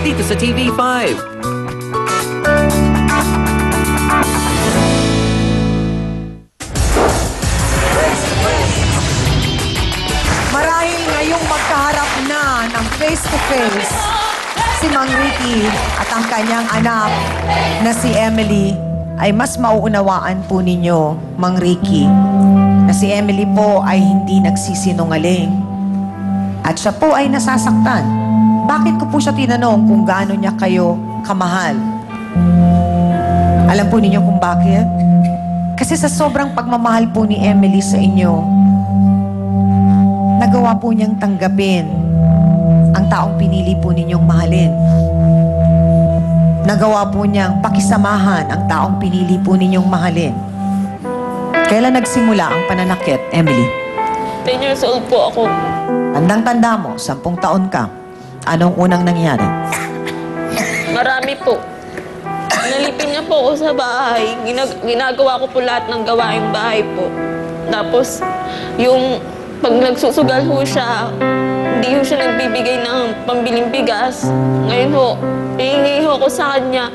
dito sa TV5. Marahil ngayong magkaharap na ng face-to-face si Mang Ricky at ang kanyang anak na si Emily, ay mas mauunawaan po ninyo, Mang Ricky, na si Emily po ay hindi nagsisinungaling. At siya po ay nasasaktan. Bakit ko po siya tinanong kung gaano niya kayo kamahal? Alam po ninyo kung bakit? Kasi sa sobrang pagmamahal po ni Emily sa inyo, nagawa po niyang tanggapin ang taong pinili po ninyong mahalin. Nagawa po niyang pakisamahan ang taong pinili po ninyong mahalin. Kailan nagsimula ang pananakit, Emily? 10 years old po ako. Tandang-tanda mo, 10 taon ka. Anong unang nangyari? Marami po. Nalipin niya po ako sa bahay. Ginagawa ko po lahat ng gawaing bahay po. Tapos, yung pag nagsusugal ho siya, hindi ho siya nagbibigay ng pambiling bigas. Ngayon ho, hihingi ho ako sa kanya.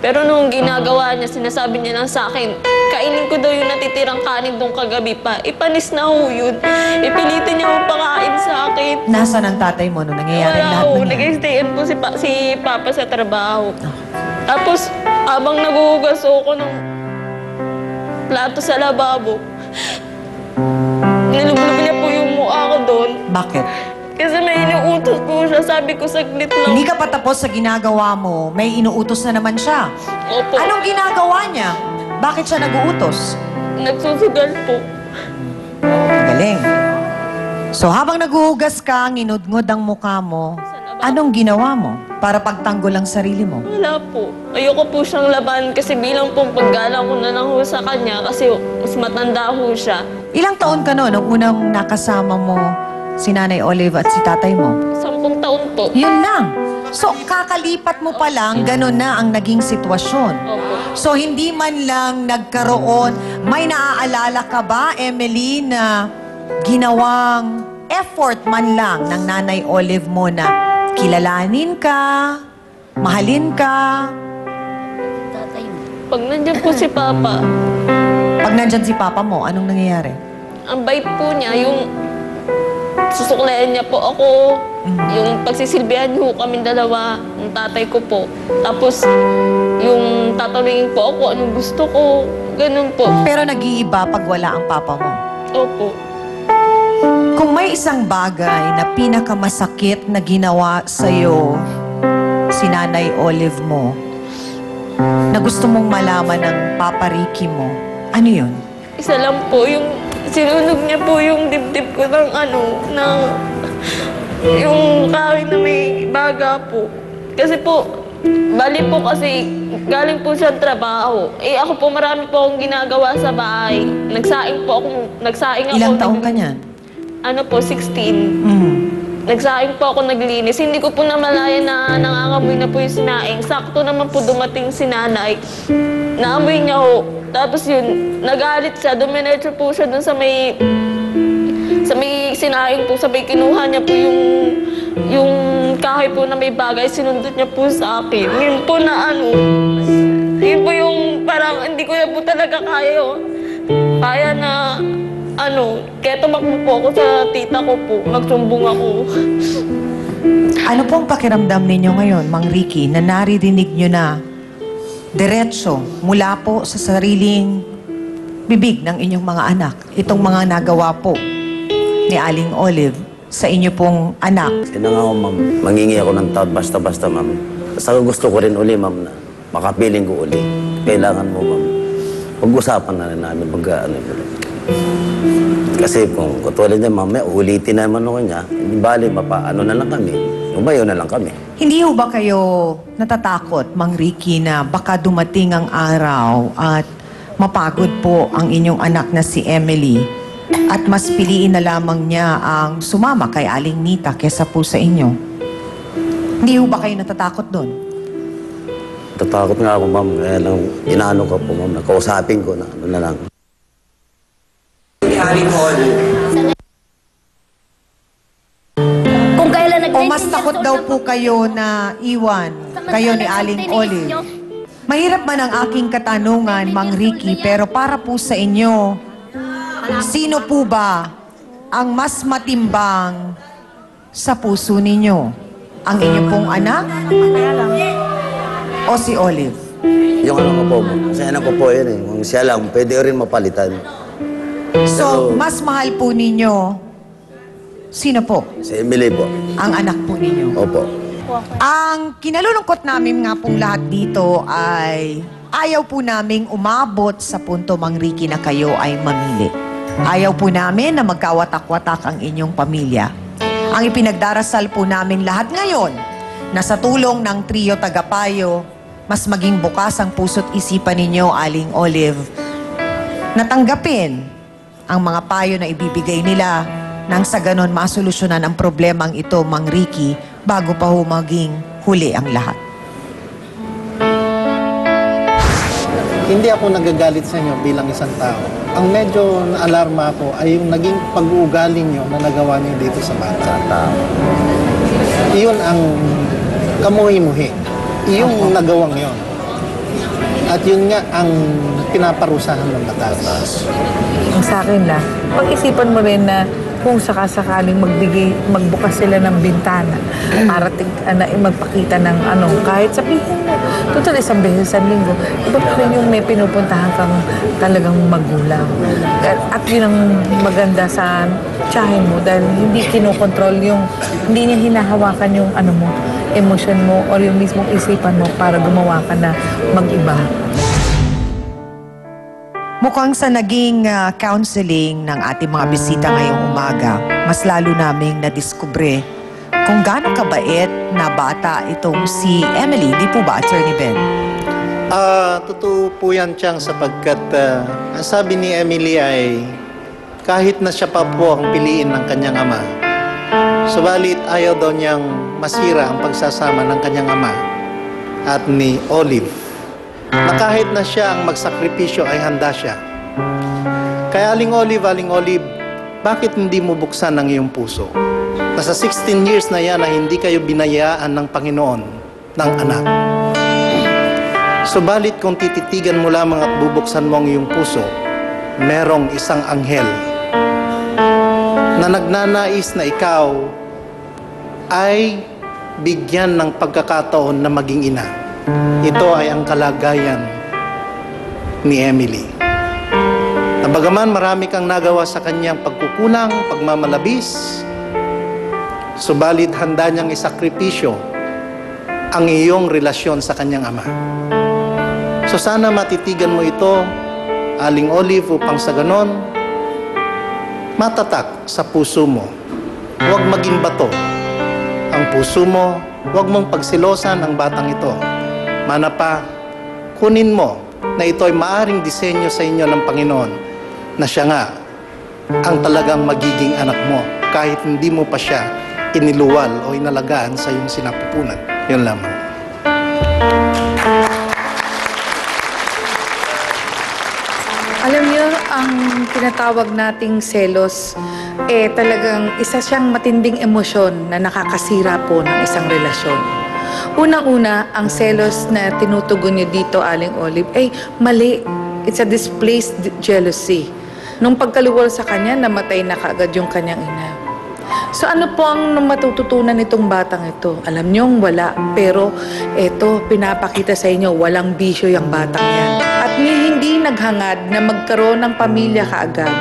Pero nung ginagawa niya, sinasabi niya lang sa akin, kainin ko daw yung natitirang kanin doon kagabi pa. Ipanis na ho yun. Ipilitin niya ho pakain sa akin. Nasaan ang tatay mo nung nangyayari Wala lahat ho, ng yan? nag-stayin po si Papa sa trabaho. Tapos, habang naguhugas ako ng plato sa lababo, nilublob niya po yung mukha ko doon. Bakit? Kasi may inuutos po siya. Sabi ko, saglit lang. Hindi ka pa tapos sa ginagawa mo, may inuutos na naman siya. Opo. Anong ginagawa niya? Bakit siya nag-uutos? Nagsusugal po. Galing. So habang naguhugas ka, nginudngod ang mukha mo, anong ginawa mo para pagtanggol ang sarili mo? Wala po. Ayoko po siyang laban kasi bilang pong paggalang ko na lang ho sa kanya kasi mas matanda ho siya. Ilang taon ka no, nung unang nakasama mo si Nanay Olive at si tatay mo? 10 taon po. Yun lang. So, kakalipat mo pa lang, ganun na ang naging sitwasyon. Opo. So, hindi man lang nagkaroon, may naaalala ka ba, Emily, na ginawang effort man lang ng Nanay Olive mo na kilalanin ka, mahalin ka? Pag nandiyan po si Papa, Pag nandyan si Papa mo, anong nangyayari? ang bait po niya, yung susuklayan niya po ako, yung pagsisilbihan ho kami dalawa, ng tatay ko po. Tapos, yung tatanungin po ako, anong gusto ko, ganun po. Pero nag-iiba pag wala ang Papa mo. Opo. Kung may isang bagay na pinakamasakit na ginawa sa'yo si Nanay Olive mo, na gusto mong malaman ng Papa Ricky mo, ano yun? Isa lang po, yung sinunog niya po yung dibdib ko ng yung kahoy na may baga po. Kasi po, bali po kasi galing po siya trabaho. Eh ako po marami po akong ginagawa sa bahay. Nagsaing ako. Ilang taong ka niyan? Ano po, 16. Mm. Nagsaing po ako naglinis. Hindi ko po namalaya na nangangamoy na po yung sinaing. Sakto naman po dumating si nanay. Naamoy niya ho. Tapos yun, nagalit siya. Dumiretso po siya dun sa may sinaing po. Sa may kinuha niya po yung kahoy po na may bagay. Sinundot niya po sa akin. Yun po na yun po yung parang hindi ko na po talaga kaya oh. Kaya na kaya tumakbo po ako sa tita ko po. Magsumbong ako. Ano pong pakiramdam ninyo ngayon, Mang Ricky, na naririnig nyo na diretso mula po sa sariling bibig ng inyong mga anak, itong mga nagawa po ni Aling Olive sa inyo pong anak? Yun na nga ako, ma'am. Mangingi ako ng tawad basta-basta, ma'am. Basta gusto ko rin uli, ma'am, na makapiling ko uli. Kailangan mo, ma'am. Pag-usapan na rin namin Kasi kung katulad niya, ma'am, ulitin naman ako niya, hindi bali, na lang kami. Umayo na lang kami. Hindi ho ba kayo natatakot, Mang Ricky, na baka dumating ang araw at mapagod po ang inyong anak na si Emily at mas piliin na lamang niya ang sumama kay Aling Nita kesa po sa inyo? Hindi ho ba kayo natatakot doon? Natatakot nga ako, ma'am. Kaya lang, inaano ko po, ma'am. Nakausapin ko na na lang. Kung kailan nag-10 mas takot daw po kayo na iwan kayo ni Aling Olive. Mahirap man ang aking katanungan, Mang Ricky, pero para po sa inyo, sino po ba ang mas matimbang sa puso ninyo? Ang inyo pong anak o si Olive? Yung ano ko po, kasi anak ko po yun eh. Kung siya lang, pwede rin mapalitan. So, mas mahal po ninyo, sino po? Si Emily po. Ang anak po ninyo. Opo. Ang kinalulungkot namin nga pong lahat dito ay ayaw po naming umabot sa punto, Mang Ricky, na kayo ay mamili. Ayaw po namin na magkawatak-watak ang inyong pamilya. Ang ipinagdarasal po namin lahat ngayon na sa tulong ng trio Tagapayo, mas maging bukas ang puso't isipan ninyo, Aling Olive, natanggapin ang mga payo na ibibigay nila nang sa ganon masolusyonan ang problemang ito, Mang Ricky, bago pa ho maging huli ang lahat. Hindi ako nagagalit sa inyo bilang isang tao. Ang medyo naalarma ako ay yung naging pag-uugali nyo na nagawa nyo dito sa bata. Iyon ang kamuhi-muhi. Yung nagawang yon. At yun nga ang pinaparusahan ng batas. Ang sa akin lang, pag-isipan mo rin na kung sakasakaling magbukas sila ng bintana para magpakita ng kahit sabihin mo, total isang beses sa linggo, iba pa rin yung may pinupuntahan kang talagang magulang. At yun ang maganda sa tiyahin mo dahil hindi kinokontrol hindi niya hinahawakan yung mo, emosyon mo o yung mismong isipan mo para gumawa ka na mag-iba. Mukhang sa naging counseling ng ating mga bisita ngayong umaga, mas lalo naming nadiskubre kung gaano kabait na bata itong si Emily. Di po ba, Attorney Ben? Totoo po yan, Chang, sapagkat ang sabi ni Emily ay kahit na siya pa po ang piliin ng kanyang ama, subalit ayaw daw niyang masira ang pagsasama ng kanyang ama at ni Olive. Na kahit na siya ang magsakripisyo ay handa siya. Kaya Aling Olive, bakit hindi mo buksan ang iyong puso? Nasa 16 years na yan na hindi kayo binayaan ng Panginoon ng anak. Subalit kung tititigan mo lamang at bubuksan mo ang iyong puso, merong isang anghel na nagnanais na ikaw ay bigyan ng pagkakataon na maging ina. Ito ay ang kalagayan ni Emily. Na bagaman marami kang nagawa sa kanyang pagkukulang, pagmamalabis, subalit handa niyang isakripisyo ang iyong relasyon sa kanyang ama. So sana matitigan mo ito, Aling Olive, upang sa ganon, matatak sa puso mo. Huwag maging bato ang puso mo, huwag mong pagsilosan ang batang ito. Mana pa, kunin mo na ito ay maaring disenyo sa inyo ng Panginoon na siya nga ang talagang magiging anak mo kahit hindi mo pa siya iniluwal o inalagaan sa iyong sinapupunan. Yun lamang. Alam niyo, ang tinatawag nating selos, talagang isa siyang matinding emosyon na nakakasira po ng isang relasyon. Unang-una, ang selos na tinutugon niyo dito, Aling Olive, mali. It's a displaced jealousy. Nung pagkaluwal sa kanya, namatay na kaagad yung kanyang ina. So ano po ang matututunan nitong batang ito? Alam niyong wala, pero pinapakita sa inyo, walang bisyo yung batang yan. At hindi naghangad na magkaroon ng pamilya kaagad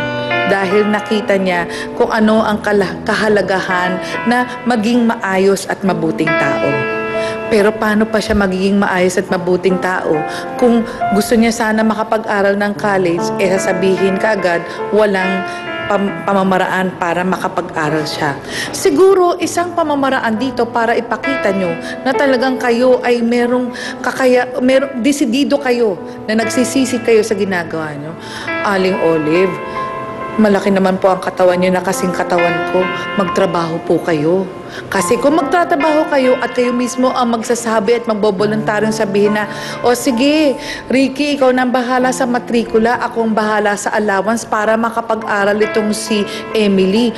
dahil nakita niya kung ano ang kahalagahan na maging maayos at mabuting tao. Pero paano pa siya magiging maayos at mabuting tao kung gusto niya sana makapag-aral ng college, sasabihin kaagad walang pamamaraan para makapag-aral siya. Siguro isang pamamaraan dito para ipakita nyo na talagang kayo ay desidido kayo na nagsisisi kayo sa ginagawa nyo. Aling Olive, Malaki naman po ang katawan niyo na kasing katawan ko. Magtrabaho po kayo. Kasi kung magtatrabaho kayo at kayo mismo ang magsasabi at magboboluntaryong sabihin na, o sige, Ricky, ikaw nang bahala sa matrikula, akong bahala sa allowance para makapag-aral itong si Emily.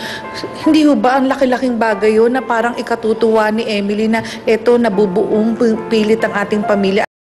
Hindi ho ba ang laki-laking bagay yun na parang ikatutuwa ni Emily na eto, nabubuong pilit ang ating pamilya?